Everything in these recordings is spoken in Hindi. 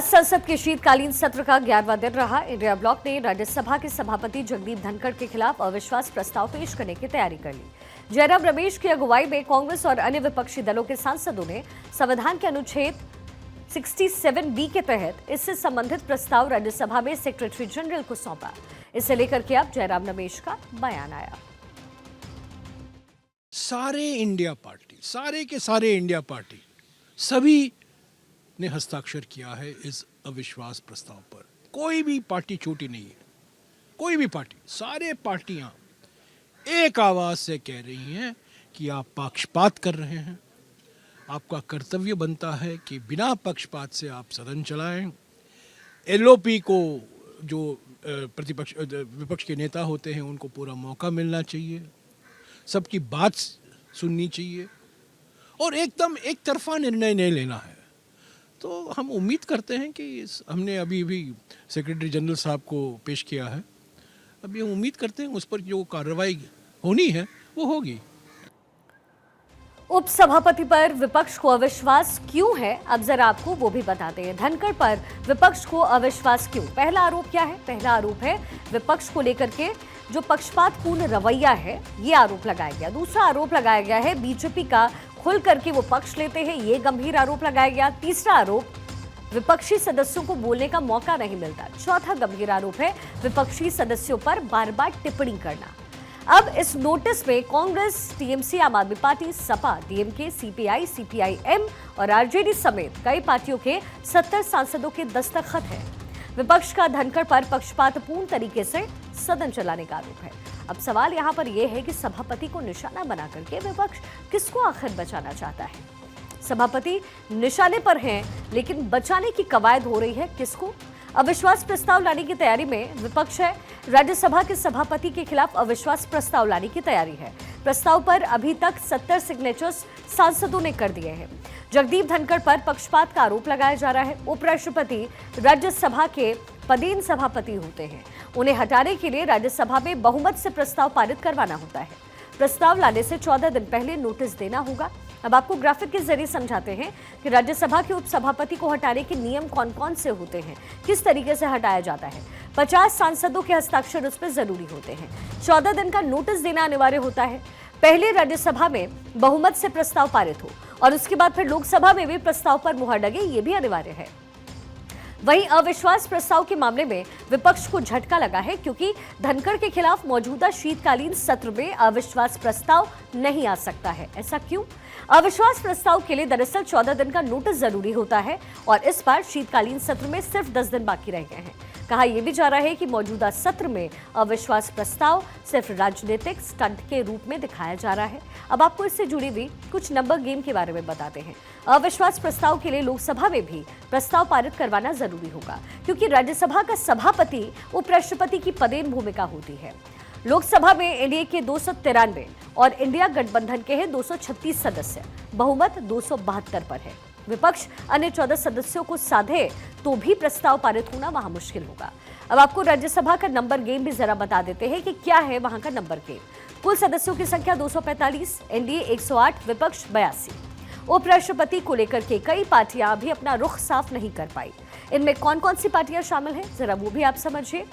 आज संसद के शीतकालीन सत्र का 11वां दिन रहा। इंडिया ब्लॉक ने राज्यसभा के सभापति जगदीप धनखड़ के खिलाफ अविश्वास प्रस्ताव पेश करने की तैयारी कर ली। जयराम रमेश की अगुवाई में कांग्रेस और अन्य विपक्षी दलों के सांसदों ने संविधान के अनुच्छेद 67B के तहत इससे संबंधित प्रस्ताव राज्यसभा में सेक्रेटरी जनरल को सौंपा। इसे लेकर के अब जयराम रमेश का बयान आया। सारे इंडिया पार्टी सभी ने हस्ताक्षर किया है इस अविश्वास प्रस्ताव पर। कोई भी पार्टी छोटी नहीं है, कोई भी पार्टी, सारे पार्टियां एक आवाज से कह रही हैं कि आप पक्षपात कर रहे हैं। आपका कर्तव्य बनता है कि बिना पक्षपात से आप सदन चलाएं। एलओपी को जो विपक्ष के नेता होते हैं उनको पूरा मौका मिलना चाहिए, सबकी बात सुननी चाहिए और एकदम एक तरफा निर्णय नहीं लेना है। तो हम उम्मीद करते हैं कि हमने अभी सेक्रेटरी जनरल साहब को पेश किया है। अभी हम उम्मीद करते हैं उस पर जो कार्रवाई होनी है वो होगी। उपसभापति पर विपक्ष को अविश्वास क्यों है, अब जरा आपको वो भी बताते हैं। धनखड़ पर विपक्ष को अविश्वास क्यों? पहला आरोप क्या है? पहला आरोप है विपक्ष को लेकर के जो पक्षपातपूर्ण रवैया है, ये आरोप लगाया गया। दूसरा आरोप लगाया गया है बीजेपी का खुल करके वो पक्ष लेते हैं, ये गंभीर आरोप लगाया गया। तीसरा आरोप विपक्षी सदस्यों को बोलने का मौका नहीं मिलता। चौथा गंभीर आरोप है विपक्षी सदस्यों पर बार बार टिप्पणी करना। अब इस नोटिस में कांग्रेस, टीएमसी, आम आदमी party, Sapa, DMK, CPI, CPIM और आरजेडी समेत कई पार्टियों के 70 सांसदों के दस्तखत हैं। विपक्ष का धनखड़ पर पक्षपातपूर्ण तरीके से सदन चलाने का आरोप है। अब सवाल यहाँ पर यह है कि सभापति को निशाना बना करके विपक्ष किसको आखिर बचाना चाहता है? सभापति निशाने पर हैं, लेकिन बचाने की कवायद हो रही है किसको? अविश्वास प्रस्ताव लाने की तैयारी में विपक्ष है। राज्यसभा के सभापति के खिलाफ अविश्वास प्रस्ताव लाने की तैयारी है। प्रस्ताव पर अभी तक 70 सिग्नेचर्स सांसदों ने कर दिए हैं। जगदीप धनखड़ पर पक्षपात का आरोप लगाया जा रहा है। उपराष्ट्रपति राज्यसभा के पदेन सभापति होते हैं, उन्हें हटाने के लिए राज्यसभा में बहुमत से प्रस्ताव पारित करवाना होता है। प्रस्ताव लाने से 14 दिन पहले नोटिस देना होगा। अब आपको ग्राफिक के जरिए समझाते हैं कि राज्यसभा के उपसभापति को हटाने के नियम कौन कौन से होते हैं, किस तरीके से हटाया जाता है। 50 सांसदों के हस्ताक्षर उस पर जरूरी होते हैं। 14 दिन का नोटिस देना अनिवार्य होता है। पहले राज्यसभा में बहुमत से प्रस्ताव पारित हो और उसके बाद फिर लोकसभा में भी प्रस्ताव पर मुहर लगे, ये भी अनिवार्य है। वहीं अविश्वास प्रस्ताव के मामले में विपक्ष को झटका लगा है, क्योंकि धनखड़ के खिलाफ मौजूदा शीतकालीन सत्र में अविश्वास प्रस्ताव नहीं आ सकता है। ऐसा क्यों? अविश्वास प्रस्ताव के लिए दरअसल 14 दिन का नोटिस जरूरी होता है और इस बार शीतकालीन सत्र में सिर्फ 10 दिन बाकी रह गए हैं। कहा यह भी जा रहा है कि मौजूदा सत्र में अविश्वास प्रस्ताव सिर्फ राजनीतिक स्टंट के रूप में दिखाया जा रहा है। अब आपको इससे जुड़ी हुई कुछ नंबर गेम के बारे में बताते हैं। अविश्वास प्रस्ताव के लिए लोकसभा में भी प्रस्ताव पारित करवाना जरूरी होगा, क्योंकि राज्यसभा का सभापति उपराष्ट्रपति की पदेन भूमिका होती है। लोकसभा में एनडीए के 293 और इंडिया गठबंधन के हैं 236 सदस्य। बहुमत 272 पर है। विपक्ष अन्य 14 सदस्यों को साधे तो भी प्रस्ताव पारित होना वहां मुश्किल होगा। अब आपको राज्यसभा का नंबर गेम भी जरा बता देते हैं कि क्या है वहां का नंबर गेम। कुल सदस्यों की संख्या 245, एनडीए 108, विपक्ष 82। उपराष्ट्रपति को लेकर के कई पार्टियां अभी अपना रुख साफ नहीं कर पाई। इनमें कौन कौन सी पार्टियां शामिल हैं, जरा वो भी आप समझिए।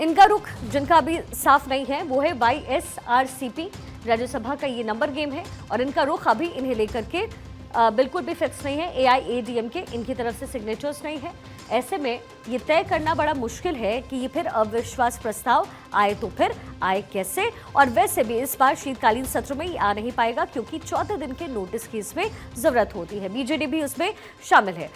इनका रुख जिनका अभी साफ नहीं है वो है वाईएसआरसीपी। राज्यसभा का ये नंबर गेम है और इनका रुख अभी इन्हें लेकर के बिल्कुल भी फिक्स नहीं है। एआईएडीएमके, इनकी तरफ से सिग्नेचर्स नहीं है। ऐसे में ये तय करना बड़ा मुश्किल है कि ये फिर अविश्वास प्रस्ताव आए तो फिर आए कैसे। और वैसे भी इस बार शीतकालीन सत्र में ये आ नहीं पाएगा, क्योंकि 14 दिन के नोटिस की इसमें जरूरत होती है। बीजेडी भी उसमें शामिल है।